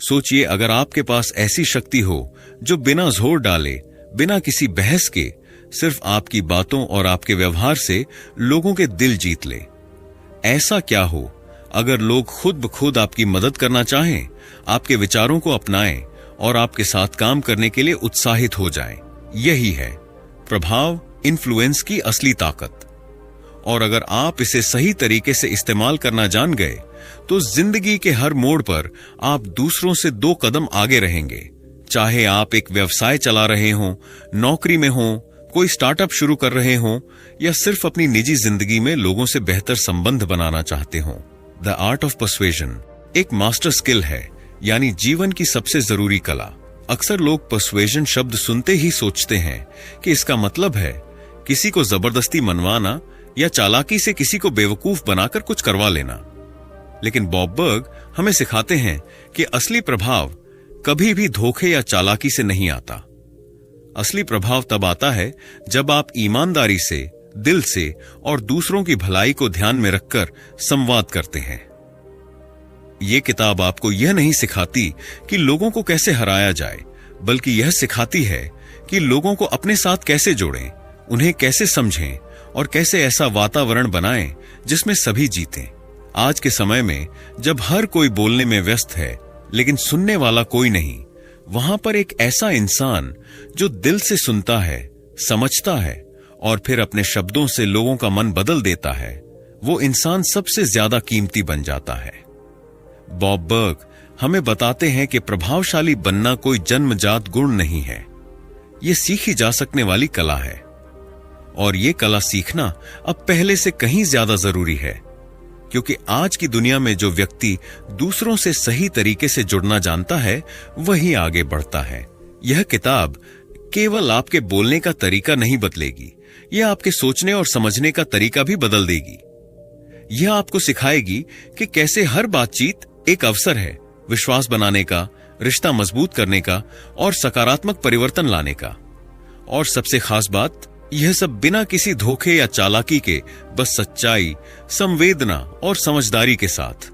सोचिए, अगर आपके पास ऐसी शक्ति हो जो बिना जोर डाले, बिना किसी बहस के, सिर्फ आपकी बातों और आपके व्यवहार से लोगों के दिल जीत ले। ऐसा क्या हो अगर लोग खुद ब खुद आपकी मदद करना चाहें, आपके विचारों को अपनाएं और आपके साथ काम करने के लिए उत्साहित हो जाएं। यही है प्रभाव, इन्फ्लुएंस की असली ताकत। और अगर आप इसे सही तरीके से इस्तेमाल करना जान गए तो जिंदगी के हर मोड़ पर आप दूसरों से 2 कदम आगे रहेंगे। चाहे आप एक व्यवसाय चला रहे हों, नौकरी में हों, कोई स्टार्टअप शुरू कर रहे हों, या सिर्फ अपनी निजी जिंदगी में लोगों से बेहतर संबंध बनाना चाहते हों। द आर्ट ऑफ पर्सुएजन एक मास्टर स्किल है, यानी जीवन की सबसे जरूरी कला। अक्सर लोग पर्सुएजन शब्द सुनते ही सोचते हैं कि इसका मतलब है किसी को जबरदस्ती मनवाना या चालाकी से किसी को बेवकूफ बनाकर कुछ करवा लेना। लेकिन बॉब बर्ग हमें सिखाते हैं कि असली प्रभाव कभी भी धोखे या चालाकी से नहीं आता। असली प्रभाव तब आता है जब आप ईमानदारी से, दिल से और दूसरों की भलाई को ध्यान में रखकर संवाद करते हैं। यह किताब आपको यह नहीं सिखाती कि लोगों को कैसे हराया जाए, बल्कि यह सिखाती है कि लोगों को अपने साथ कैसे जोड़ें, उन्हें कैसे समझें और कैसे ऐसा वातावरण बनाएं जिसमें सभी जीतें। आज के समय में जब हर कोई बोलने में व्यस्त है लेकिन सुनने वाला कोई नहीं, वहां पर एक ऐसा इंसान जो दिल से सुनता है, समझता है और फिर अपने शब्दों से लोगों का मन बदल देता है, वो इंसान सबसे ज्यादा कीमती बन जाता है। बॉब बर्ग हमें बताते हैं कि प्रभावशाली बनना कोई जन्मजात गुण नहीं है, ये सीखी जा सकने वाली कला है। और ये कला सीखना अब पहले से कहीं ज्यादा जरूरी है, क्योंकि आज की दुनिया में जो व्यक्ति दूसरों से सही तरीके से जुड़ना जानता है वही आगे बढ़ता है। यह किताब केवल आपके बोलने का तरीका नहीं बदलेगी, यह आपके सोचने और समझने का तरीका भी बदल देगी। यह आपको सिखाएगी कि कैसे हर बातचीत एक अवसर है विश्वास बनाने का, रिश्ता मजबूत करने का और सकारात्मक परिवर्तन लाने का। और सबसे खास बात, यह सब बिना किसी धोखे या चालाकी के, बस सच्चाई, संवेदना और समझदारी के साथ।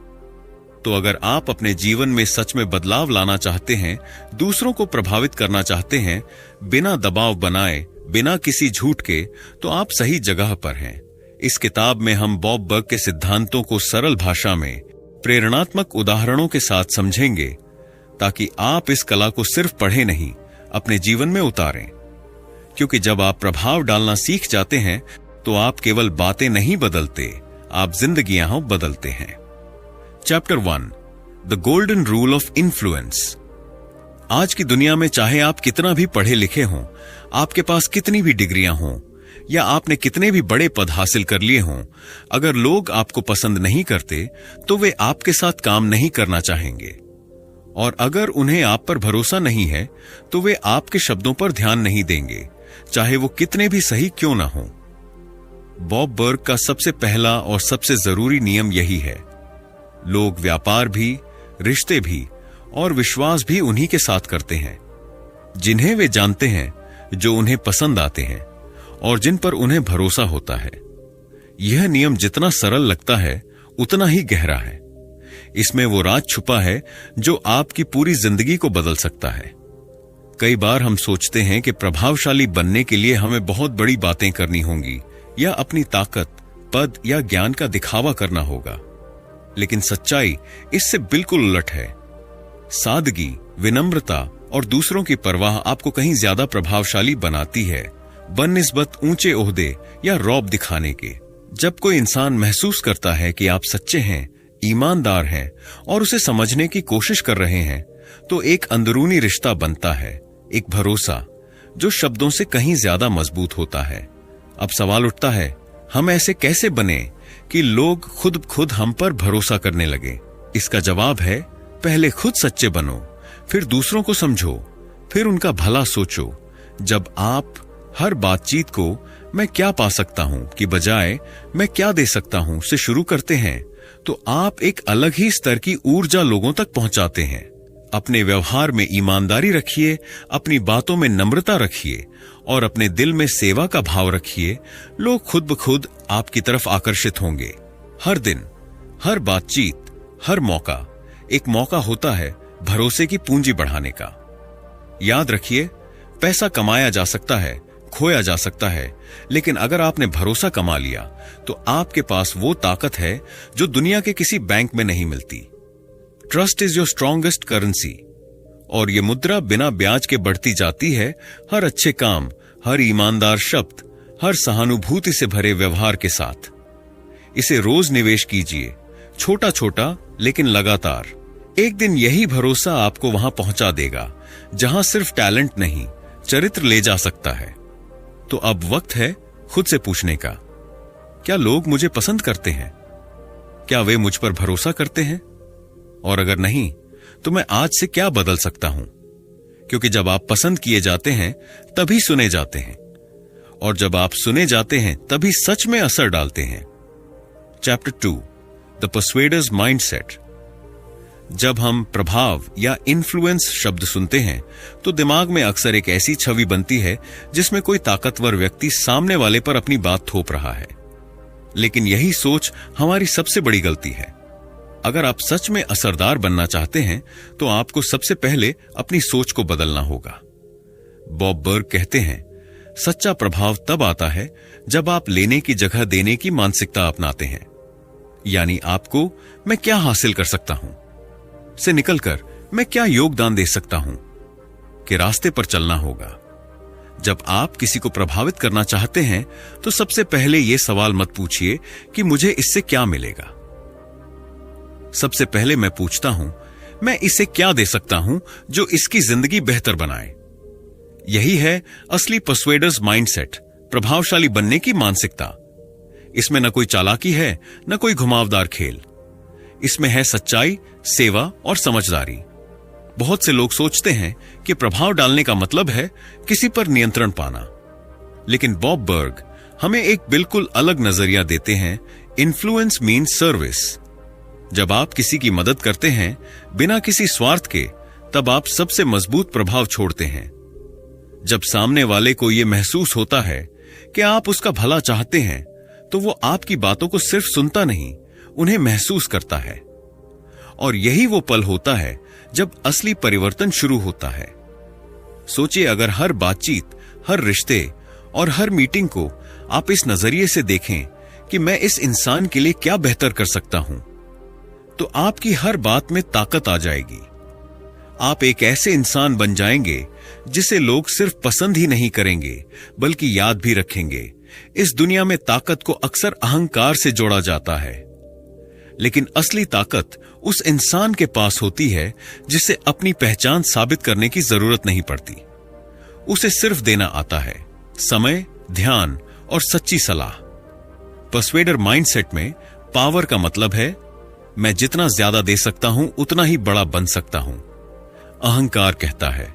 तो अगर आप अपने जीवन में सच में बदलाव लाना चाहते हैं, दूसरों को प्रभावित करना चाहते हैं, बिना दबाव बनाए, बिना किसी झूठ के, तो आप सही जगह पर हैं। इस किताब में हम बॉब बर्ग के सिद्धांतों को सरल भाषा में, प्रेरणात्मक उदाहरणों के साथ समझेंगे, ताकि आप इस कला को सिर्फ पढ़े नहीं, अपने जीवन में उतारें। क्योंकि जब आप प्रभाव डालना सीख जाते हैं तो आप केवल बातें नहीं बदलते, आप जिंदगियां बदलते हैं। Chapter 1, the golden rule of influence. आज की दुनिया में चाहे आप कितना भी पढ़े लिखे हों, आपके पास कितनी भी डिग्रियां हों, या आपने कितने भी बड़े पद हासिल कर लिए हों, अगर लोग आपको पसंद नहीं करते तो वे आपके साथ काम नहीं करना चाहेंगे। और अगर उन्हें आप पर भरोसा नहीं है तो वे आपके शब्दों पर ध्यान नहीं देंगे, चाहे वो कितने भी सही क्यों ना हो। बॉब बर्ग का सबसे पहला और सबसे जरूरी नियम यही है, लोग व्यापार भी, रिश्ते भी और विश्वास भी उन्हीं के साथ करते हैं जिन्हें वे जानते हैं, जो उन्हें पसंद आते हैं और जिन पर उन्हें भरोसा होता है। यह नियम जितना सरल लगता है उतना ही गहरा है। इसमें वो राज छुपा है जो आपकी पूरी जिंदगी को बदल सकता है। कई बार हम सोचते हैं कि प्रभावशाली बनने के लिए हमें बहुत बड़ी बातें करनी होंगी या अपनी ताकत, पद या ज्ञान का दिखावा करना होगा, लेकिन सच्चाई इससे बिल्कुल उलट है। सादगी, विनम्रता और दूसरों की परवाह आपको कहीं ज्यादा प्रभावशाली बनाती है बनिस्बत ऊंचे ओहदे या रौब दिखाने के। जब कोई इंसान महसूस करता है कि आप सच्चे हैं, ईमानदार हैं और उसे समझने की कोशिश कर रहे हैं, तो एक अंदरूनी रिश्ता बनता है, एक भरोसा जो शब्दों से कहीं ज्यादा मजबूत होता है। अब सवाल उठता है, हम ऐसे कैसे बने कि लोग खुद हम पर भरोसा करने लगे? इसका जवाब है, पहले खुद सच्चे बनो, फिर दूसरों को समझो, फिर उनका भला सोचो। जब आप हर बातचीत को मैं क्या पा सकता हूं की बजाय मैं क्या दे सकता हूं से शुरू करते हैं, तो आप एक अलग ही स्तर की ऊर्जा लोगों तक पहुंचाते हैं। अपने व्यवहार में ईमानदारी रखिए, अपनी बातों में नम्रता रखिए और अपने दिल में सेवा का भाव रखिए। लोग खुद ब खुद आपकी तरफ आकर्षित होंगे। हर दिन, हर बातचीत, हर मौका एक मौका होता है भरोसे की पूंजी बढ़ाने का। याद रखिए, पैसा कमाया जा सकता है, खोया जा सकता है, लेकिन अगर आपने भरोसा कमा लिया तो आपके पास वो ताकत है जो दुनिया के किसी बैंक में नहीं मिलती। Trust is your strongest currency, और ये मुद्रा बिना ब्याज के बढ़ती जाती है हर अच्छे काम, हर ईमानदार शब्द, हर सहानुभूति से भरे व्यवहार के साथ। इसे रोज निवेश कीजिए, छोटा छोटा लेकिन लगातार। एक दिन यही भरोसा आपको वहां पहुंचा देगा जहां सिर्फ टैलेंट नहीं, चरित्र ले जा सकता है। तो अब वक्त है खुद से पूछने का, क्या लोग मुझे पसंद करते हैं? क्या वे मुझ पर भरोसा करते हैं? और अगर नहीं, तो मैं आज से क्या बदल सकता हूं? क्योंकि जब आप पसंद किए जाते हैं तभी सुने जाते हैं, और जब आप सुने जाते हैं तभी सच में असर डालते हैं। Chapter 2, the persuaders mindset. जब हम प्रभाव या इन्फ्लुएंस शब्द सुनते हैं तो दिमाग में अक्सर एक ऐसी छवि बनती है जिसमें कोई ताकतवर व्यक्ति सामने वाले पर अपनी बात थोप रहा है। लेकिन यही सोच हमारी सबसे बड़ी गलती है। अगर आप सच में असरदार बनना चाहते हैं तो आपको सबसे पहले अपनी सोच को बदलना होगा। बॉब बर्ग कहते हैं, सच्चा प्रभाव तब आता है जब आप लेने की जगह देने की मानसिकता अपनाते हैं। यानी आपको मैं क्या हासिल कर सकता हूं से निकलकर मैं क्या योगदान दे सकता हूं के रास्ते पर चलना होगा। जब आप किसी को प्रभावित करना चाहते हैं तो सबसे पहले यह सवाल मत पूछिए कि मुझे इससे क्या मिलेगा। सबसे पहले मैं पूछता हूं, मैं इसे क्या दे सकता हूं जो इसकी जिंदगी बेहतर बनाए। यही है असली पर्सुएडर्स माइंडसेट, प्रभावशाली बनने की मानसिकता। इसमें न कोई चालाकी है, न कोई घुमावदार खेल। इसमें है सच्चाई, सेवा और समझदारी। बहुत से लोग सोचते हैं कि प्रभाव डालने का मतलब है किसी पर नियंत्रण पाना, लेकिन बॉब बर्ग हमें एक बिल्कुल अलग नजरिया देते हैं। Influence means service. जब आप किसी की मदद करते हैं बिना किसी स्वार्थ के, तब आप सबसे मजबूत प्रभाव छोड़ते हैं। जब सामने वाले को यह महसूस होता है कि आप उसका भला चाहते हैं, तो वो आपकी बातों को सिर्फ सुनता नहीं, उन्हें महसूस करता है। और यही वो पल होता है जब असली परिवर्तन शुरू होता है। सोचिए, अगर हर बातचीत, हर रिश्ते और हर मीटिंग को आप इस नजरिए से देखें कि मैं इस इंसान के लिए क्या बेहतर कर सकता हूं, तो आपकी हर बात में ताकत आ जाएगी। आप एक ऐसे इंसान बन जाएंगे जिसे लोग सिर्फ पसंद ही नहीं करेंगे बल्कि याद भी रखेंगे। इस दुनिया में ताकत को अक्सर अहंकार से जोड़ा जाता है, लेकिन असली ताकत उस इंसान के पास होती है जिसे अपनी पहचान साबित करने की जरूरत नहीं पड़ती। उसे सिर्फ देना आता है, समय, ध्यान और सच्ची सलाह। पर्सुएडर माइंडसेट में पावर का मतलब है मैं जितना ज्यादा दे सकता हूं उतना ही बड़ा बन सकता हूं। अहंकार कहता है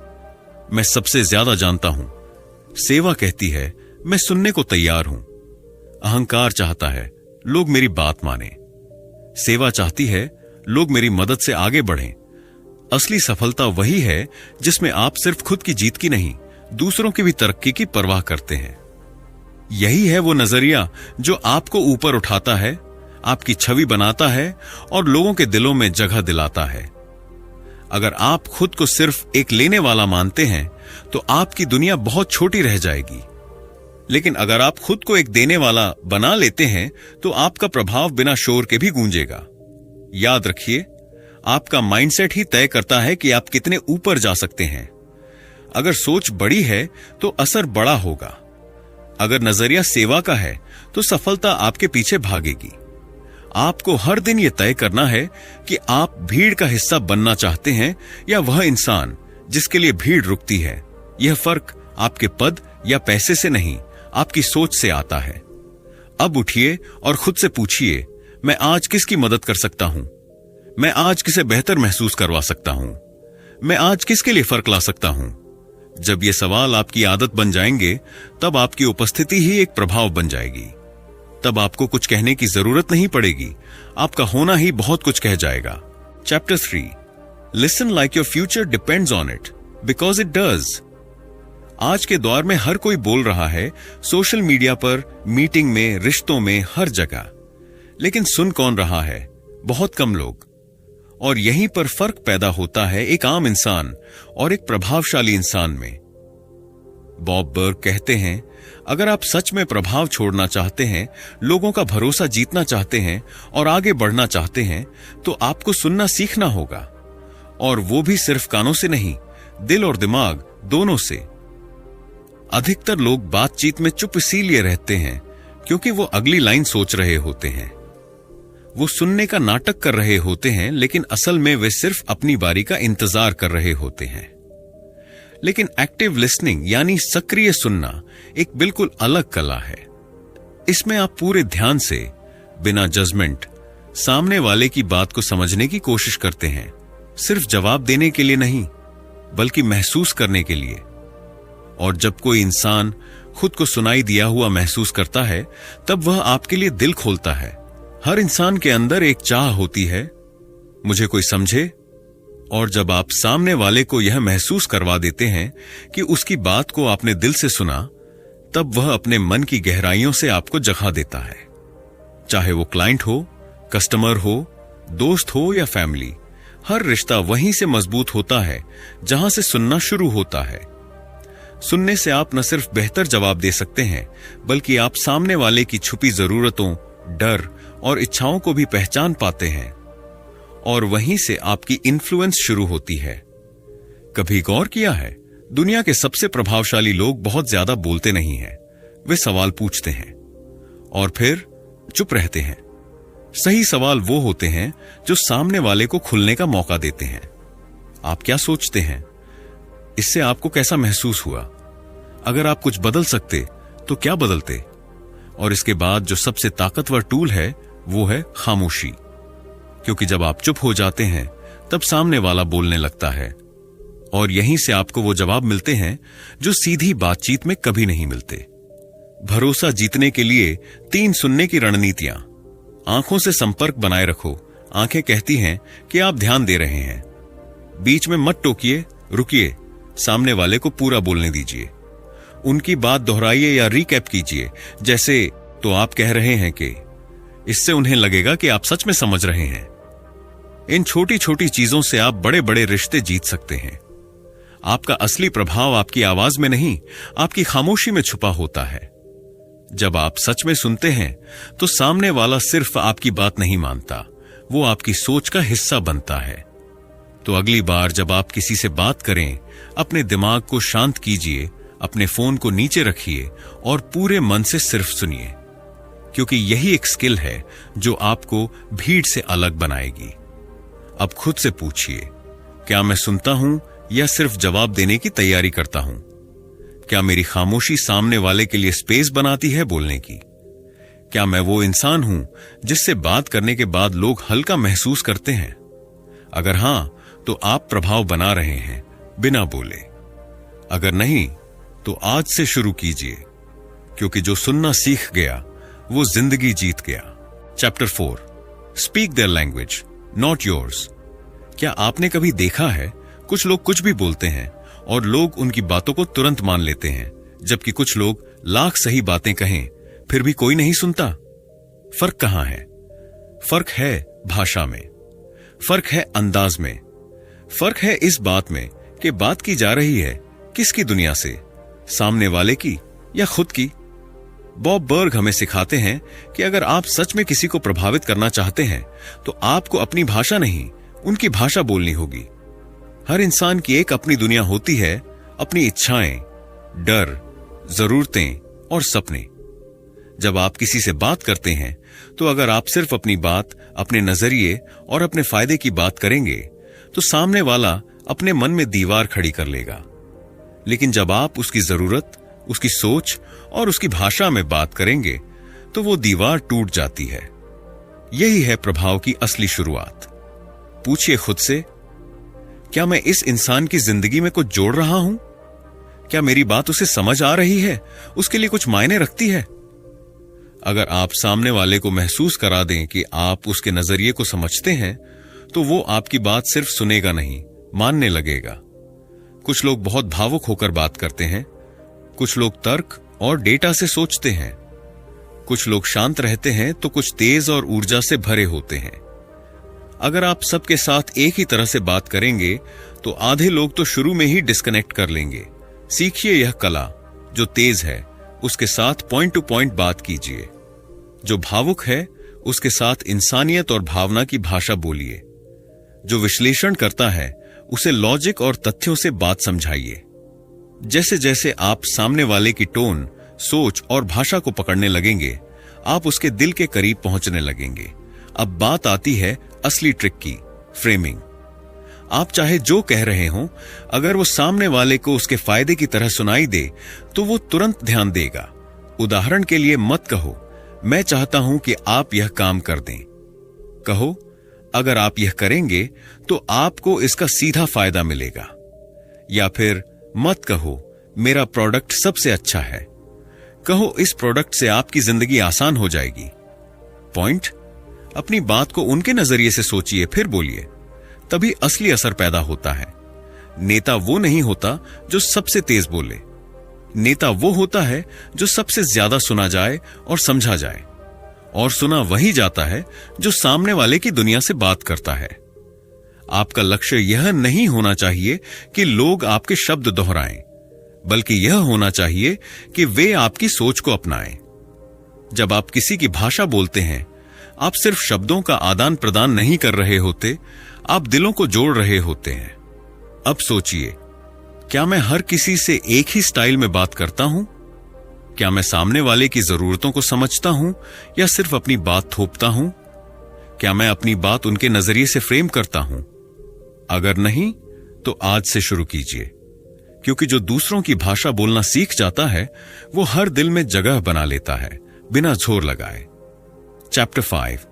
मैं सबसे ज्यादा जानता हूं। सेवा कहती है मैं सुनने को तैयार हूं। अहंकार चाहता है लोग मेरी बात माने। सेवा चाहती है लोग मेरी मदद से आगे बढ़ें। असली सफलता वही है जिसमें आप सिर्फ खुद की जीत की नहीं, दूसरों की भी तरक्की की परवाह करते हैं। यही है वो नजरिया जो आपको ऊपर उठाता है, आपकी छवि बनाता है और लोगों के दिलों में जगह दिलाता है। अगर आप खुद को सिर्फ एक लेने वाला मानते हैं तो आपकी दुनिया बहुत छोटी रह जाएगी। लेकिन अगर आप खुद को एक देने वाला बना लेते हैं तो आपका प्रभाव बिना शोर के भी गूंजेगा। याद रखिए, आपका माइंडसेट ही तय करता है कि आप कितने ऊपर जा सकते हैं। अगर सोच बड़ी है तो असर बड़ा होगा। अगर नजरिया सेवा का है तो सफलता आपके पीछे भागेगी। आपको हर दिन यह तय करना है कि आप भीड़ का हिस्सा बनना चाहते हैं या वह इंसान जिसके लिए भीड़ रुकती है। यह फर्क आपके पद या पैसे से नहीं, आपकी सोच से आता है। अब उठिए और खुद से पूछिए, मैं आज किसकी मदद कर सकता हूं? मैं आज किसे बेहतर महसूस करवा सकता हूं? मैं आज किसके लिए फर्क ला सकता हूं? जब ये सवाल आपकी आदत बन जाएंगे, तब आपकी उपस्थिति ही एक प्रभाव बन जाएगी। तब आपको कुछ कहने की जरूरत नहीं पड़ेगी, आपका होना ही बहुत कुछ कह जाएगा। Chapter 3, listen like your future depends on it because it does. आज के दौर में हर कोई बोल रहा है, सोशल मीडिया पर, मीटिंग में, रिश्तों में, हर जगह। लेकिन सुन कौन रहा है? बहुत कम लोग। और यहीं पर फर्क पैदा होता है एक आम इंसान और एक प्रभावशाली इंसान में। बॉब बर्ग कहते हैं, अगर आप सच में प्रभाव छोड़ना चाहते हैं, लोगों का भरोसा जीतना चाहते हैं और आगे बढ़ना चाहते हैं, तो आपको सुनना सीखना होगा, और वो भी सिर्फ कानों से नहीं, दिल और दिमाग दोनों से। अधिकतर लोग बातचीत में चुप इसीलिए रहते हैं क्योंकि वो अगली लाइन सोच रहे होते हैं। वो सुनने का नाटक कर रहे होते हैं, लेकिन असल में वे सिर्फ अपनी बारी का इंतजार कर रहे होते हैं। लेकिन एक्टिव लिसनिंग यानी सक्रिय सुनना एक बिल्कुल अलग कला है। इसमें आप पूरे ध्यान से, बिना जजमेंट, सामने वाले की बात को समझने की कोशिश करते हैं, सिर्फ जवाब देने के लिए नहीं, बल्कि महसूस करने के लिए। और जब कोई इंसान खुद को सुनाई दिया हुआ महसूस करता है, तब वह आपके लिए दिल खोलता है। हर इंसान के अंदर एक चाह होती है, मुझे कोई समझे। और जब आप सामने वाले को यह महसूस करवा देते हैं कि उसकी बात को आपने दिल से सुना, तब वह अपने मन की गहराइयों से आपको जगा देता है। चाहे वो क्लाइंट हो, कस्टमर हो, दोस्त हो या फैमिली, हर रिश्ता वहीं से मजबूत होता है जहां से सुनना शुरू होता है। सुनने से आप न सिर्फ बेहतर जवाब दे सकते हैं, बल्कि आप सामने वाले की छुपी जरूरतों, डर और इच्छाओं को भी पहचान पाते हैं, और वहीं से आपकी इन्फ्लुएंस शुरू होती है। कभी गौर किया है, दुनिया के सबसे प्रभावशाली लोग बहुत ज्यादा बोलते नहीं हैं। वे सवाल पूछते हैं और फिर चुप रहते हैं। सही सवाल वो होते हैं जो सामने वाले को खुलने का मौका देते हैं। आप क्या सोचते हैं? इससे आपको कैसा महसूस हुआ? अगर आप कुछ बदल सकते तो क्या बदलते? और इसके बाद जो सबसे ताकतवर टूल है वो है खामोशी, क्योंकि जब आप चुप हो जाते हैं तब सामने वाला बोलने लगता है, और यहीं से आपको वो जवाब मिलते हैं जो सीधी बातचीत में कभी नहीं मिलते। भरोसा जीतने के लिए 3 सुनने की रणनीतियां। आंखों से संपर्क बनाए रखो। आंखें कहती हैं कि आप ध्यान दे रहे हैं। बीच में मत टोकिए, रुकिए, सामने वाले को पूरा बोलने दीजिए। उनकी बात दोहराइए या रिकैप कीजिए, जैसे तो आप कह रहे हैं कि। इससे उन्हें लगेगा कि आप सच में समझ रहे हैं। इन छोटी छोटी चीजों से आप बड़े बड़े रिश्ते जीत सकते हैं। आपका असली प्रभाव आपकी आवाज में नहीं, आपकी खामोशी में छुपा होता है। जब आप सच में सुनते हैं तो सामने वाला सिर्फ आपकी बात नहीं मानता, वो आपकी सोच का हिस्सा बनता है। तो अगली बार जब आप किसी से बात करें, अपने दिमाग को शांत कीजिए, अपने फोन को नीचे रखिए और पूरे मन से सिर्फ सुनिए, क्योंकि यही एक स्किल है जो आपको भीड़ से अलग बनाएगी। अब खुद से पूछिए, क्या मैं सुनता हूं या सिर्फ जवाब देने की तैयारी करता हूं? क्या मेरी खामोशी सामने वाले के लिए स्पेस बनाती है बोलने की? क्या मैं वो इंसान हूं जिससे बात करने के बाद लोग हल्का महसूस करते हैं? अगर हां, तो आप प्रभाव बना रहे हैं बिना बोले। अगर नहीं, तो आज से शुरू कीजिए, क्योंकि जो सुनना सीख गया वो जिंदगी जीत गया। Chapter 4, speak their language, not yours. क्या आपने कभी देखा है, कुछ लोग कुछ भी बोलते हैं और लोग उनकी बातों को तुरंत मान लेते हैं, जबकि कुछ लोग लाख सही बातें कहें फिर भी कोई नहीं सुनता? फर्क कहां है? फर्क है भाषा में, फर्क है अंदाज में, फर्क है इस बात में कि बात की जा रही है किसकी दुनिया से, सामने वाले की या खुद की। बॉब बर्ग हमें सिखाते हैं कि अगर आप सच में किसी को प्रभावित करना चाहते हैं तो आपको अपनी भाषा नहीं, उनकी भाषा बोलनी होगी। हर इंसान की एक अपनी दुनिया होती है, अपनी इच्छाएं, डर, जरूरतें और सपने। जब आप किसी से बात करते हैं तो अगर आप सिर्फ अपनी बात, अपने नजरिए और अपने फायदे की बात करेंगे तो सामने वाला अपने मन में दीवार खड़ी कर लेगा। लेकिन जब आप उसकी जरूरत, उसकी सोच और उसकी भाषा में बात करेंगे तो वो दीवार टूट जाती है। यही है प्रभाव की असली शुरुआत। पूछिए खुद से, क्या मैं इस इंसान की जिंदगी में कुछ जोड़ रहा हूं? क्या मेरी बात उसे समझ आ रही है, उसके लिए कुछ मायने रखती है? अगर आप सामने वाले को महसूस करा दें कि आप उसके नजरिए को समझते हैं, तो वो आपकी बात सिर्फ सुनेगा नहीं, मानने लगेगा। कुछ लोग बहुत भावुक होकर बात करते हैं, कुछ लोग तर्क और डेटा से सोचते हैं, कुछ लोग शांत रहते हैं तो कुछ तेज और ऊर्जा से भरे होते हैं। अगर आप सबके साथ एक ही तरह से बात करेंगे तो आधे लोग तो शुरू में ही डिस्कनेक्ट कर लेंगे। सीखिए यह कला। जो तेज है उसके साथ पॉइंट टू पॉइंट बात कीजिए। जो भावुक है उसके साथ इंसानियत और भावना की भाषा बोलिए। जो विश्लेषण करता है उसे लॉजिक और तथ्यों से बात समझाइए। जैसे जैसे आप सामने वाले की टोन, सोच और भाषा को पकड़ने लगेंगे, आप उसके दिल के करीब पहुंचने लगेंगे। अब बात आती है असली ट्रिक की, फ्रेमिंग। आप चाहे जो कह रहे हों, अगर वो सामने वाले को उसके फायदे की तरह सुनाई दे तो वो तुरंत ध्यान देगा। उदाहरण के लिए मत कहो, मैं चाहता हूं कि आप यह काम कर दें। कहो, अगर आप यह करेंगे तो आपको इसका सीधा फायदा मिलेगा। या फिर मत कहो, मेरा प्रोडक्ट सबसे अच्छा है। कहो, इस प्रोडक्ट से आपकी जिंदगी आसान हो जाएगी। पॉइंट। अपनी बात को उनके नजरिए से सोचिए, फिर बोलिए। तभी असली असर पैदा होता है। नेता वो नहीं होता जो सबसे तेज बोले। नेता वो होता है जो सबसे ज्यादा सुना जाए और समझा जाए। और सुना वही जाता है जो सामने वाले की दुनिया से बात करता है। आपका लक्ष्य यह नहीं होना चाहिए कि लोग आपके शब्द दोहराएं, बल्कि यह होना चाहिए कि वे आपकी सोच को अपनाएं। जब आप किसी की भाषा बोलते हैं, आप सिर्फ शब्दों का आदान प्रदान नहीं कर रहे होते, आप दिलों को जोड़ रहे होते हैं। अब सोचिए, क्या मैं हर किसी से एक ही स्टाइल में बात करता हूं? क्या मैं सामने वाले की जरूरतों को समझता हूं या सिर्फ अपनी बात थोपता हूं? क्या मैं अपनी बात उनके नजरिए से फ्रेम करता हूं? अगर नहीं, तो आज से शुरू कीजिए, क्योंकि जो दूसरों की भाषा बोलना सीख जाता है वो हर दिल में जगह बना लेता है, बिना जोर लगाए। Chapter 5,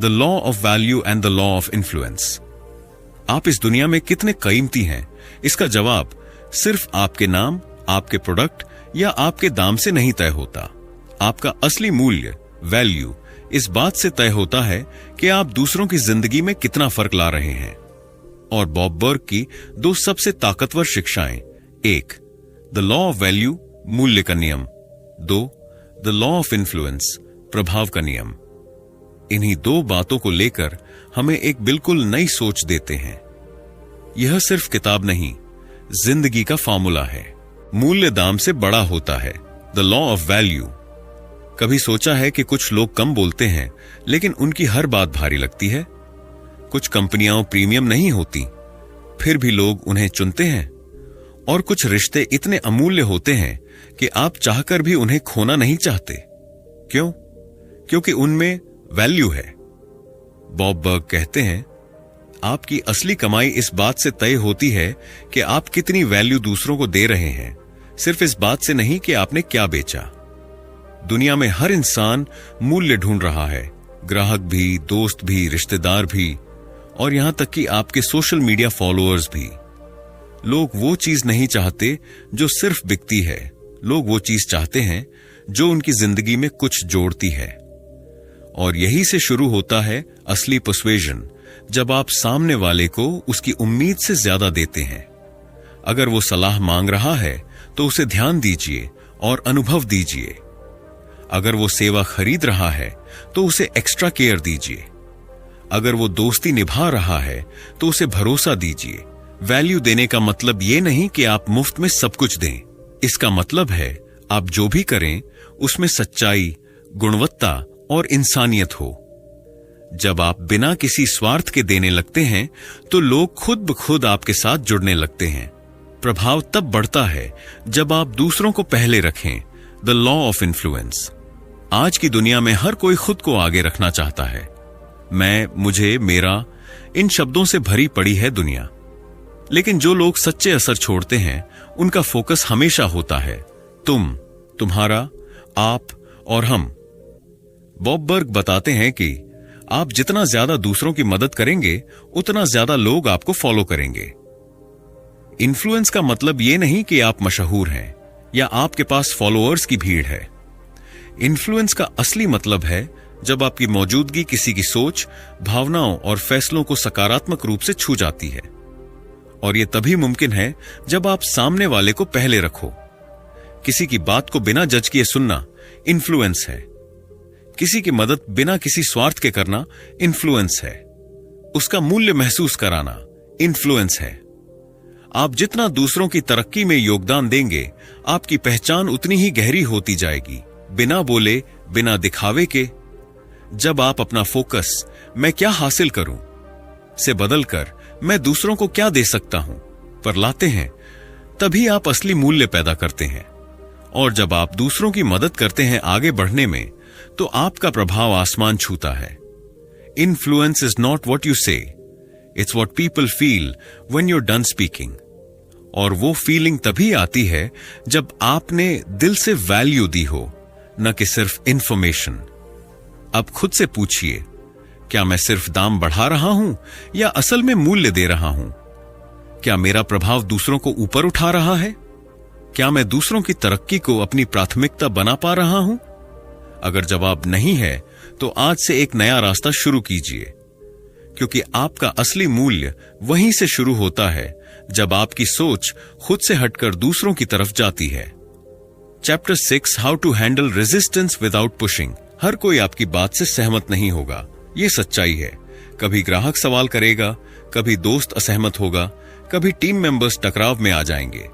the law of value and the law of influence. आप इस दुनिया में कितने कीमती हैं, इसका जवाब सिर्फ आपके नाम, आपके प्रोडक्ट या आपके दाम से नहीं तय होता। आपका असली मूल्य, वैल्यू, इस बात से तय होता है कि आप दूसरों की जिंदगी में कितना फर्क ला रहे हैं। और बॉब बर्ग की 2 सबसे ताकतवर शिक्षाएं, 1, द लॉ ऑफ वैल्यू, मूल्य का नियम। 2, द लॉ ऑफ इन्फ्लुएंस, प्रभाव का नियम। इन्हीं 2 बातों को लेकर हमें एक बिल्कुल नई सोच देते हैं। यह सिर्फ किताब नहीं, जिंदगी का फॉर्मूला है। मूल्य दाम से बड़ा होता है, द लॉ ऑफ वैल्यू। कभी सोचा है कि कुछ लोग कम बोलते हैं लेकिन उनकी हर बात भारी लगती है? कुछ कंपनियां प्रीमियम नहीं होती, फिर भी लोग उन्हें चुनते हैं। और कुछ रिश्ते इतने अमूल्य होते हैं कि आप चाहकर भी उन्हें खोना नहीं चाहते। क्यों? क्योंकि उनमें वैल्यू है। बॉब बर्ग कहते हैं, आपकी असली कमाई इस बात से तय होती है कि आप कितनी वैल्यू दूसरों को दे रहे हैं, सिर्फ इस बात से नहीं कि आपने क्या बेचा। दुनिया में हर इंसान मूल्य ढूंढ रहा है, ग्राहक भी, दोस्त भी, रिश्तेदार भी, और यहां तक कि आपके सोशल मीडिया फॉलोअर्स भी। लोग वो चीज नहीं चाहते जो सिर्फ बिकती है, लोग वो चीज चाहते हैं जो उनकी जिंदगी में कुछ जोड़ती है। और यही से शुरू होता है असली पर्सुएजन, जब आप सामने वाले को उसकी उम्मीद से ज्यादा देते हैं। अगर वो सलाह मांग रहा है तो उसे ध्यान दीजिए और अनुभव दीजिए। अगर वो सेवा खरीद रहा है तो उसे एक्स्ट्रा केयर दीजिए। अगर वो दोस्ती निभा रहा है तो उसे भरोसा दीजिए। वैल्यू देने का मतलब ये नहीं कि आप मुफ्त में सब कुछ दें। इसका मतलब है आप जो भी करें उसमें सच्चाई, गुणवत्ता और इंसानियत हो। जब आप बिना किसी स्वार्थ के देने लगते हैं तो लोग खुद ब खुद आपके साथ जुड़ने लगते हैं। प्रभाव तब बढ़ता है जब आप दूसरों को पहले रखें, द लॉ ऑफ इन्फ्लुएंस। आज की दुनिया में हर कोई खुद को आगे रखना चाहता है। मैं, मुझे, मेरा, इन शब्दों से भरी पड़ी है दुनिया। लेकिन जो लोग सच्चे असर छोड़ते हैं उनका फोकस हमेशा होता है तुम, तुम्हारा, आप और हम। बॉब बर्ग बताते हैं कि आप जितना ज्यादा दूसरों की मदद करेंगे उतना ज्यादा लोग आपको फॉलो करेंगे। इन्फ्लुएंस का मतलब यह नहीं कि आप मशहूर हैं या आपके पास फॉलोअर्स की भीड़ है। इन्फ्लुएंस का असली मतलब है जब आपकी मौजूदगी किसी की सोच, भावनाओं और फैसलों को सकारात्मक रूप से छू जाती है। और यह तभी मुमकिन है जब आप सामने वाले को पहले रखो। किसी की बात को बिना जज किए सुनना इन्फ्लुएंस है। किसी की मदद बिना किसी स्वार्थ के करना इन्फ्लुएंस है। उसका मूल्य महसूस कराना इन्फ्लुएंस है। आप जितना दूसरों की तरक्की में योगदान देंगे, आपकी पहचान उतनी ही गहरी होती जाएगी, बिना बोले, बिना दिखावे के। जब आप अपना फोकस मैं क्या हासिल करूं से बदलकर मैं दूसरों को क्या दे सकता हूं पर लाते हैं, तभी आप असली मूल्य पैदा करते हैं। और जब आप दूसरों की मदद करते हैं आगे बढ़ने में, तो आपका प्रभाव आसमान छूता है। Influence is not what you say, it's what people feel when you're done speaking. और वो फीलिंग तभी आती है जब आपने दिल से वैल्यू दी हो, न कि सिर्फ इंफॉर्मेशन। अब खुद से पूछिए, क्या मैं सिर्फ दाम बढ़ा रहा हूं या असल में मूल्य दे रहा हूं? क्या मेरा प्रभाव दूसरों को ऊपर उठा रहा है? क्या मैं दूसरों की तरक्की को अपनी प्राथमिकता बना पा रहा हूं? अगर जवाब नहीं है, तो आज से एक नया रास्ता शुरू कीजिए, क्योंकि आपका असली मूल्य वहीं से शुरू होता है जब आपकी सोच खुद से हटकर दूसरों की तरफ जाती है। Chapter 6, how to handle resistance without pushing. हर कोई आपकी बात से सहमत नहीं होगा, ये सच्चाई है। कभी ग्राहक सवाल करेगा, कभी दोस्त असहमत होगा, कभी टीम मेंबर्स टकराव में आ जाएंगे।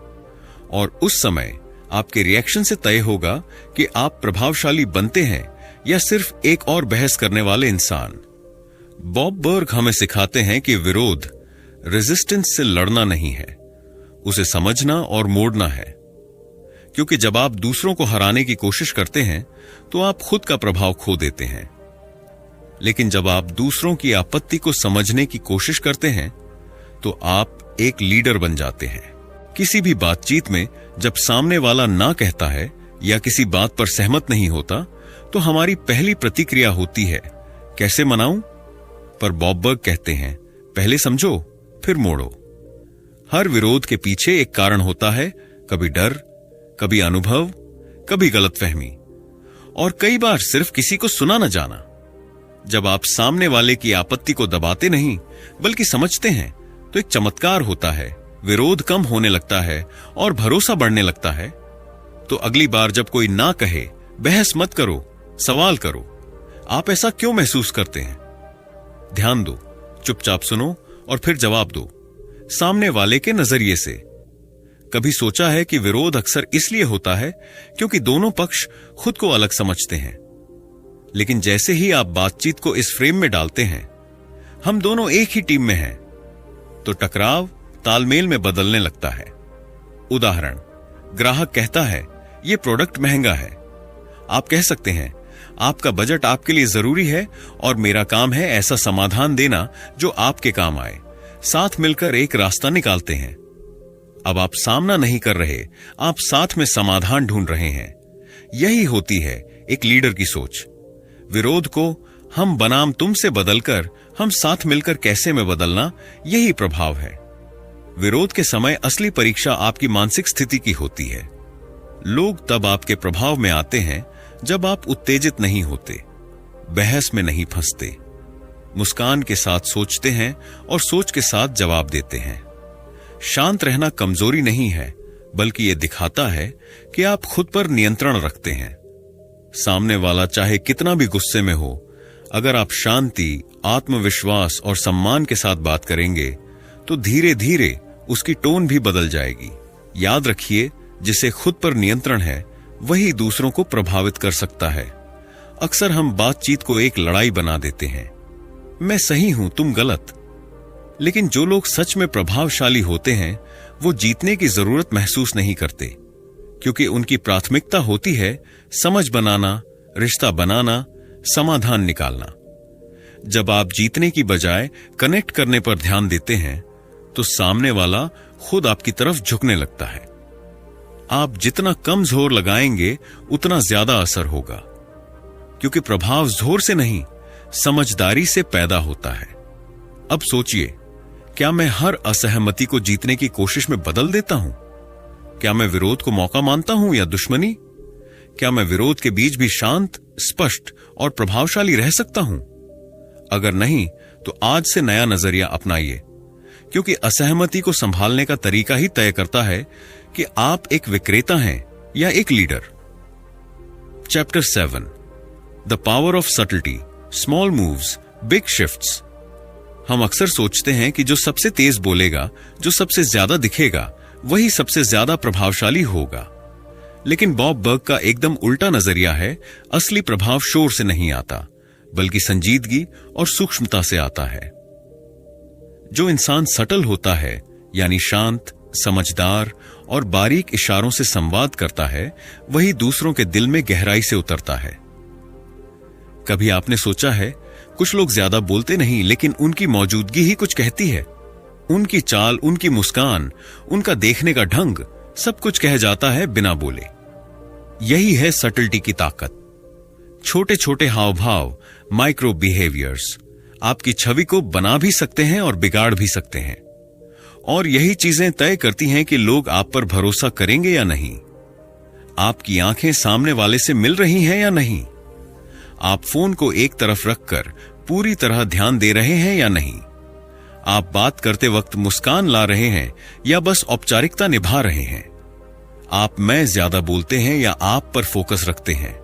और उस समय आपके रिएक्शन से तय होगा कि आप प्रभावशाली बनते हैं या सिर्फ एक और बहस करने वाले इंसान। बॉब बर्ग हमें सिखाते हैं कि विरोध रेजिस्टेंस से लड़ना नहीं है, उसे समझना और मोड़ना है। क्योंकि जब आप दूसरों को हराने की कोशिश करते हैं, तो आप खुद का प्रभाव खो देते हैं। लेकिन जब आप दूसरों की आपत्ति को समझने की कोशिश करते हैं, तो आप एक लीडर बन जाते हैं। किसी भी बातचीत में जब सामने वाला ना कहता है या किसी बात पर सहमत नहीं होता, तो हमारी पहली प्रतिक्रिया होती है, कैसे मनाऊं? पर बॉब बर्ग कहते हैं, पहले समझो फिर मोड़ो। हर विरोध के पीछे एक कारण होता है, कभी डर, कभी अनुभव, कभी गलतफहमी, और कई बार सिर्फ किसी को सुना न जाना। जब आप सामने वाले की आपत्ति को दबाते नहीं बल्कि समझते हैं, तो एक चमत्कार होता है, विरोध कम होने लगता है और भरोसा बढ़ने लगता है। तो अगली बार जब कोई ना कहे, बहस मत करो, सवाल करो, आप ऐसा क्यों महसूस करते हैं? ध्यान दो, चुपचाप सुनो और फिर जवाब दो, सामने वाले के नजरिए से। कभी सोचा है कि विरोध अक्सर इसलिए होता है क्योंकि दोनों पक्ष खुद को अलग समझते हैं। लेकिन जैसे ही आप बातचीत को इस फ्रेम में डालते हैं, हम दोनों एक ही टीम में हैं, तो टकराव तालमेल में बदलने लगता है। उदाहरण, ग्राहक कहता है, यह प्रोडक्ट महंगा है। आप कह सकते हैं, आपका बजट आपके लिए जरूरी है और मेरा काम है ऐसा समाधान देना जो आपके काम आए। साथ मिलकर एक रास्ता निकालते हैं। अब आप सामना नहीं कर रहे, आप साथ में समाधान ढूंढ रहे हैं। यही होती है एक लीडर की सोच। विरोध को हम बनाम तुम से बदलकर हम साथ मिलकर कैसे में बदलना, यही प्रभाव है। विरोध के समय असली परीक्षा आपकी मानसिक स्थिति की होती है। लोग तब आपके प्रभाव में आते हैं जब आप उत्तेजित नहीं होते, बहस में नहीं फंसते, मुस्कान के साथ सोचते हैं और सोच के साथ जवाब देते हैं। शांत रहना कमजोरी नहीं है, बल्कि यह दिखाता है कि आप खुद पर नियंत्रण रखते हैं। सामने वाला चाहे कितना भी गुस्से में हो, अगर आप शांति, आत्मविश्वास और सम्मान के साथ बात करेंगे, तो धीरे धीरे उसकी टोन भी बदल जाएगी। याद रखिए, जिसे खुद पर नियंत्रण है, वही दूसरों को प्रभावित कर सकता है। अक्सर हम बातचीत को एक लड़ाई बना देते हैं, मैं सही हूं, तुम गलत। लेकिन जो लोग सच में प्रभावशाली होते हैं, वो जीतने की जरूरत महसूस नहीं करते, क्योंकि उनकी प्राथमिकता होती है समझ बनाना, रिश्ता बनाना, समाधान निकालना। जब आप जीतने की बजाय कनेक्ट करने पर ध्यान देते हैं, तो सामने वाला खुद आपकी तरफ झुकने लगता है। आप जितना कम जोर लगाएंगे, उतना ज्यादा असर होगा, क्योंकि प्रभाव जोर से नहीं, समझदारी से पैदा होता है। अब सोचिए, क्या मैं हर असहमति को जीतने की कोशिश में बदल देता हूं? क्या मैं विरोध को मौका मानता हूं या दुश्मनी? क्या मैं विरोध के बीच भी शांत, स्पष्ट और प्रभावशाली रह सकता हूं? अगर नहीं, तो आज से नया नजरिया अपनाइए, क्योंकि असहमति को संभालने का तरीका ही तय करता है कि आप एक विक्रेता हैं या एक leader. Chapter 7, the power of subtlety, small moves, big shifts. हम अक्सर सोचते हैं कि जो सबसे तेज बोलेगा, जो सबसे ज्यादा दिखेगा, वही सबसे ज्यादा प्रभावशाली होगा। लेकिन बॉब बर्ग का एकदम उल्टा नजरिया है। असली प्रभाव शोर से नहीं आता, बल्कि संजीदगी और सूक्ष्मता से आता है। जो इंसान सटल होता है, यानी शांत, समझदार और बारीक इशारों से संवाद करता है, वही दूसरों के दिल में गहराई से उतरता है। कभी आपने सोचा है, कुछ लोग ज्यादा बोलते नहीं, लेकिन उनकी मौजूदगी ही कुछ कहती है। उनकी चाल, उनकी मुस्कान, उनका देखने का ढंग, सब कुछ कह जाता है बिना बोले। यही है सटलिटी की ताकत। छोटे छोटे हाव भाव, माइक्रो बिहेवियर्स, आपकी छवि को बना भी सकते हैं और बिगाड़ भी सकते हैं। और यही चीजें तय करती हैं कि लोग आप पर भरोसा करेंगे या नहीं। आपकी आंखें सामने वाले से मिल रही हैं या नहीं। आप फोन को एक तरफ रखकर पूरी तरह ध्यान दे रहे हैं या नहीं। आप बात करते वक्त मुस्कान ला रहे हैं या बस औपचारिकता निभा रहे हैं। आप मैं ज्यादा बोलते हैं या आप पर फोकस रखते हैं।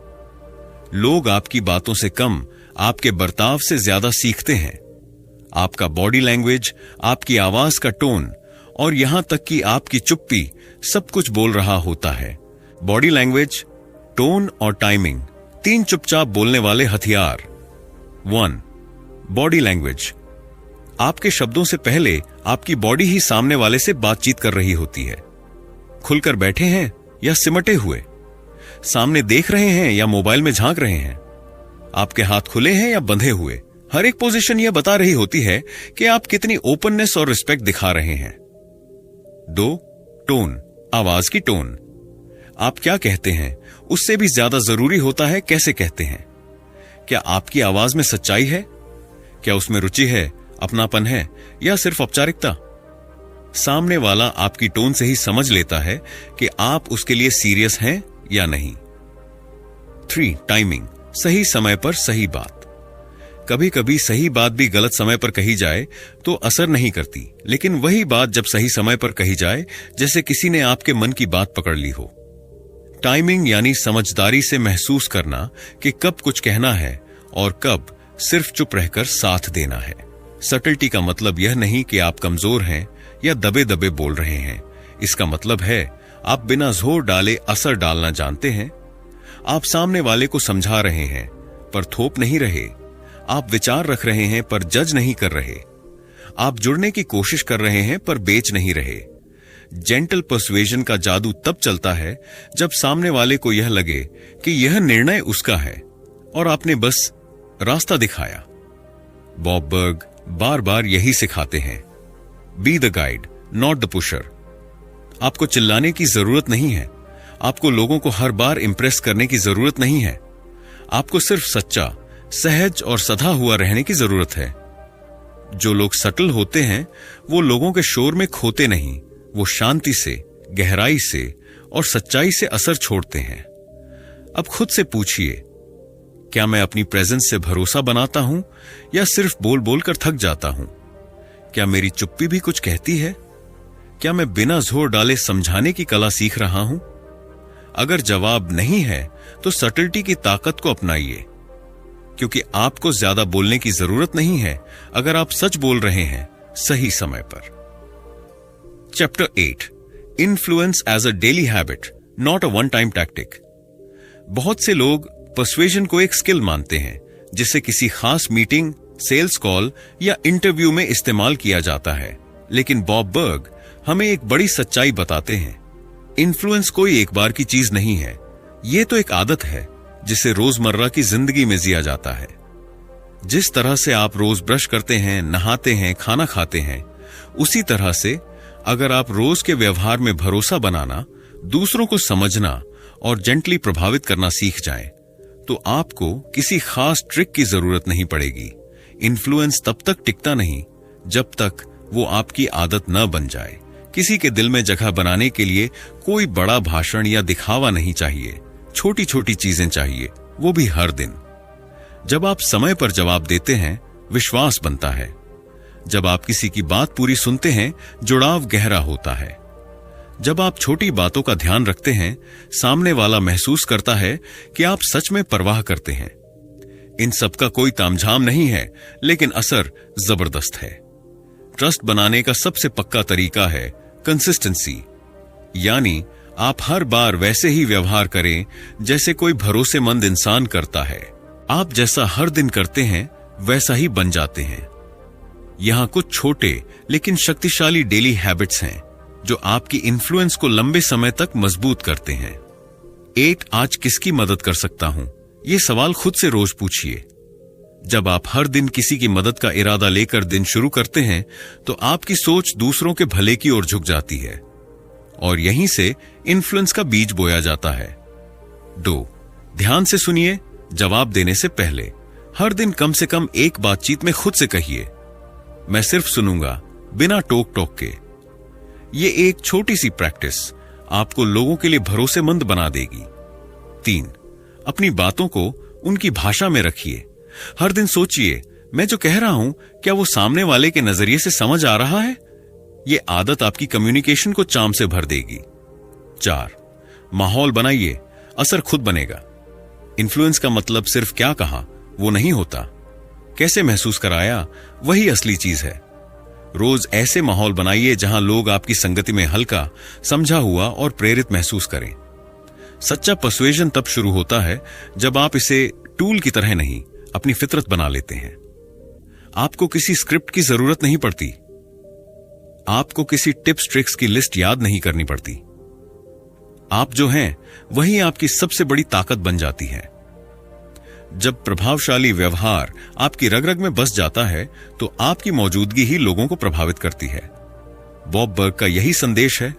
लोग आपकी बातों से कम आपके बर्ताव से ज्यादा सीखते हैं। आपका बॉडी लैंग्वेज, आपकी आवाज का टोन और यहां तक कि आपकी चुप्पी सब कुछ बोल रहा होता है। बॉडी लैंग्वेज, टोन और टाइमिंग, 3 चुपचाप बोलने वाले हथियार। 1. Body language. आपके शब्दों से पहले आपकी बॉडी ही सामने वाले से बातचीत कर रही होती है। खुलकर बैठे हैं या सिमटे हुए, सामने देख रहे हैं या मोबाइल में झांक रहे हैं, आपके हाथ खुले हैं या बंधे हुए, हर एक पोजीशन यह बता रही होती है कि आप कितनी ओपननेस और रिस्पेक्ट दिखा रहे हैं। 2. टोन, आवाज की टोन। आप क्या कहते हैं उससे भी ज्यादा जरूरी होता है कैसे कहते हैं। क्या आपकी आवाज में सच्चाई है? क्या उसमें रुचि है, अपनापन है या सिर्फ औपचारिकता? सामने वाला आपकी टोन से ही समझ लेता है कि आप उसके लिए सीरियस हैं या नहीं। 3. टाइमिंग, सही समय पर सही बात। कभी कभी सही बात भी गलत समय पर कही जाए तो असर नहीं करती, लेकिन वही बात जब सही समय पर कही जाए, जैसे किसी ने आपके मन की बात पकड़ ली हो। टाइमिंग यानी समझदारी से महसूस करना कि कब कुछ कहना है और कब सिर्फ चुप रहकर साथ देना है। सटलिटी का मतलब यह नहीं कि आप कमजोर हैं या दबे दबे बोल रहे हैं। इसका मतलब है आप बिना जोर डाले असर डालना जानते हैं। आप सामने वाले को समझा रहे हैं पर थोप नहीं रहे। आप विचार रख रहे हैं पर जज नहीं कर रहे। आप जुड़ने की कोशिश कर रहे हैं पर बेच नहीं रहे। जेंटल पर्सुएजन का जादू तब चलता है जब सामने वाले को यह लगे कि यह निर्णय उसका है और आपने बस रास्ता दिखाया। बॉब बर्ग बार बार यही सिखाते हैं, be the guide not the pusher. आपको चिल्लाने की जरूरत नहीं है। आपको लोगों को हर बार इंप्रेस करने की जरूरत नहीं है। आपको सिर्फ सच्चा, सहज और सधा हुआ रहने की जरूरत है। जो लोग सटल होते हैं वो लोगों के शोर में खोते नहीं, वो शांति से, गहराई से और सच्चाई से असर छोड़ते हैं। अब खुद से पूछिए, क्या मैं अपनी प्रेजेंस से भरोसा बनाता हूं या सिर्फ बोल बोलकर थक जाता हूं? क्या मेरी चुप्पी भी कुछ कहती है? क्या मैं बिना जोर डाले समझाने की कला सीख रहा हूं? अगर जवाब नहीं है तो सटलिटी की ताकत को अपनाइए, क्योंकि आपको ज्यादा बोलने की जरूरत नहीं है अगर आप सच बोल रहे हैं सही समय पर। Chapter 8, influence as a daily habit not a one time tactic. बहुत से लोग पर्सुएजन को एक स्किल मानते हैं जिसे किसी खास मीटिंग, सेल्स कॉल या इंटरव्यू में इस्तेमाल किया जाता है। लेकिन बॉब बर्ग हमें एक बड़ी सच्चाई बताते हैं, इन्फ्लुएंस कोई एक बार की चीज नहीं है। यह तो एक आदत है जिसे रोजमर्रा की जिंदगी में जिया जाता है। जिस तरह से आप रोज ब्रश करते हैं, नहाते हैं, खाना खाते हैं, उसी तरह से अगर आप रोज के व्यवहार में भरोसा बनाना, दूसरों को समझना और जेंटली प्रभावित करना सीख जाएं, तो आपको किसी खास ट्रिक की जरूरत नहीं पड़ेगी। इन्फ्लुएंस तब तक टिकता नहीं जब तक वो आपकी आदत न बन जाए। किसी के दिल में जगह बनाने के लिए कोई बड़ा भाषण या दिखावा नहीं चाहिए। छोटी छोटी चीजें चाहिए, वो भी हर दिन। जब आप समय पर जवाब देते हैं, विश्वास बनता है। जब आप किसी की बात पूरी सुनते हैं, जुड़ाव गहरा होता है। जब आप छोटी बातों का ध्यान रखते हैं, सामने वाला महसूस करता है कि आप सच में परवाह करते हैं। इन सब का कोई तामझाम नहीं है, लेकिन असर जबरदस्त है। ट्रस्ट बनाने का सबसे पक्का तरीका है कंसिस्टेंसी, यानी आप हर बार वैसे ही व्यवहार करें जैसे कोई भरोसेमंद इंसान करता है। आप जैसा हर दिन करते हैं वैसा ही बन जाते हैं। यहां कुछ छोटे लेकिन शक्तिशाली डेली हैबिट्स हैं जो आपकी इन्फ्लुएंस को लंबे समय तक मजबूत करते हैं। 8 आज किसकी मदद कर सकता हूं, यह सवाल खुद से रोज पूछिए। जब आप हर दिन किसी की मदद का इरादा लेकर दिन शुरू करते हैं तो आपकी सोच दूसरों के भले की ओर झुक जाती है और यहीं से इन्फ्लुएंस का बीज बोया जाता है। 2 ध्यान से सुनिए। जवाब देने से पहले हर दिन कम से कम एक बातचीत में खुद से कहिए, मैं सिर्फ सुनूंगा, बिना टोक टोक के। ये एक छोटी सी प्रैक्टिस आपको लोगों के लिए भरोसेमंद बना देगी। 3 अपनी बातों को उनकी भाषा में रखिए। हर दिन सोचिए, मैं जो कह रहा हूं क्या वो सामने वाले के नजरिए से समझ आ रहा है। ये आदत आपकी कम्युनिकेशन को चार्म से भर देगी। 4 माहौल बनाइए, असर खुद बनेगा। इन्फ्लुएंस का मतलब सिर्फ क्या कहा वो नहीं होता, कैसे महसूस कराया वही असली चीज है। रोज ऐसे माहौल बनाइए जहां लोग आपकी संगति में हल्का, समझा हुआ और प्रेरित महसूस करें। सच्चा पर्सुएजन तब शुरू होता है जब आप इसे टूल की तरह नहीं, अपनी फितरत बना लेते हैं। आपको किसी स्क्रिप्ट की जरूरत नहीं पड़ती, आपको किसी टिप्स ट्रिक्स की लिस्ट याद नहीं करनी पड़ती। आप जो हैं वही आपकी सबसे बड़ी ताकत बन जाती है। जब प्रभावशाली व्यवहार आपकी रग रग में बस जाता है तो आपकी मौजूदगी ही लोगों को प्रभावित करती है। बॉब बर्ग का यही संदेश है,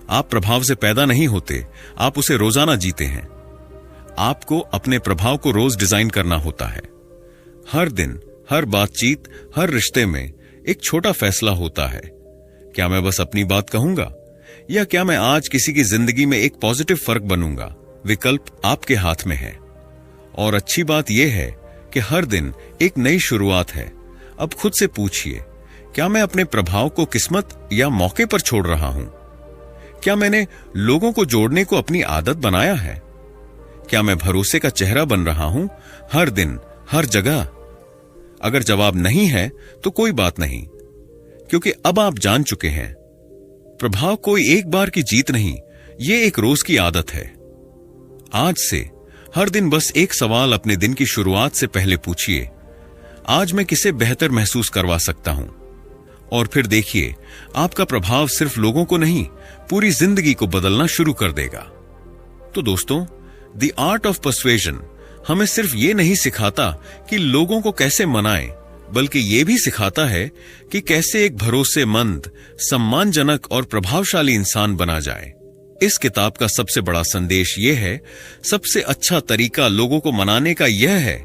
आप प्रभाव से पैदा नहीं होते, आप उसे रोजाना जीते हैं। आपको अपने प्रभाव को रोज डिजाइन करना होता है। हर दिन, हर बातचीत, हर रिश्ते में एक छोटा फैसला होता है, क्या मैं बस अपनी बात कहूंगा या क्या मैं आज किसी की जिंदगी में एक पॉजिटिव फर्क बनूंगा। विकल्प आपके हाथ में है। और अच्छी बात यह है कि हर दिन एक नई शुरुआत है। अब खुद से पूछिए, क्या मैं अपने प्रभाव को किस्मत या मौके पर छोड़ रहा हूं? क्या मैंने लोगों को जोड़ने को अपनी आदत बनाया है? क्या मैं भरोसे का चेहरा बन रहा हूं हर दिन, हर जगह? अगर जवाब नहीं है तो कोई बात नहीं, क्योंकि अब आप जान चुके हैं प्रभाव कोई एक बार की जीत नहीं, ये एक रोज की आदत है। आज से हर दिन बस एक सवाल अपने दिन की शुरुआत से पहले पूछिए, आज मैं किसे बेहतर महसूस करवा सकता हूं? और फिर देखिए, आपका प्रभाव सिर्फ लोगों को नहीं, पूरी जिंदगी को बदलना शुरू कर देगा। तो दोस्तों, द आर्ट ऑफ पर्सुएजन हमें सिर्फ ये नहीं सिखाता कि लोगों को कैसे मनाएं, बल्कि ये भी सिखाता है कि कैसे एक भरोसेमंद, सम्मानजनक और प्रभावशाली इंसान बना जाए। इस किताब का सबसे बड़ा संदेश यह है, सबसे अच्छा तरीका लोगों को मनाने का यह है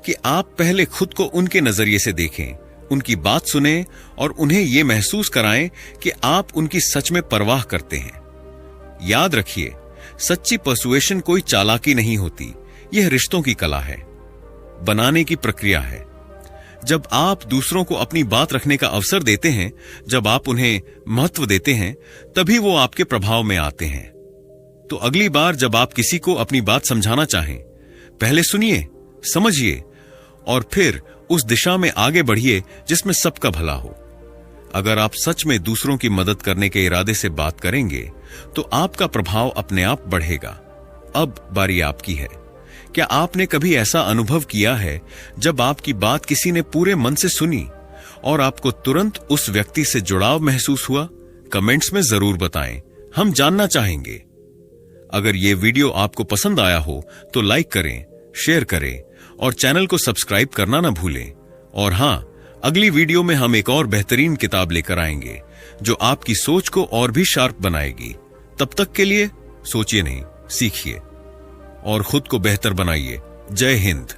कि आप पहले खुद को उनके नजरिए से देखें, उनकी बात सुनें और उन्हें यह महसूस कराएं कि आप उनकी सच में परवाह करते हैं। याद रखिए, सच्ची पर्सुएशन कोई चालाकी नहीं होती, यह रिश्तों की कला है, बनाने की प्रक्रिया है। जब आप दूसरों को अपनी बात रखने का अवसर देते हैं, जब आप उन्हें महत्व देते हैं, तभी वो आपके प्रभाव में आते हैं। तो अगली बार जब आप किसी को अपनी बात समझाना चाहें, पहले सुनिए, समझिए और फिर उस दिशा में आगे बढ़िए जिसमें सबका भला हो। अगर आप सच में दूसरों की मदद करने के इरादे से बात करेंगे तो आपका प्रभाव अपने आप बढ़ेगा। अब बारी आपकी है। क्या आपने कभी ऐसा अनुभव किया है जब आपकी बात किसी ने पूरे मन से सुनी और आपको तुरंत उस व्यक्ति से जुड़ाव महसूस हुआ? कमेंट्स में जरूर बताएं, हम जानना चाहेंगे। अगर ये वीडियो आपको पसंद आया हो तो लाइक करें, शेयर करें और चैनल को सब्सक्राइब करना ना भूलें। और हां, अगली वीडियो में हम एक और बेहतरीन किताब लेकर आएंगे जो आपकी सोच को और भी शार्प बनाएगी। तब तक के लिए सोचिए नहीं, सीखिए और खुद को बेहतर बनाइए। जय हिंद।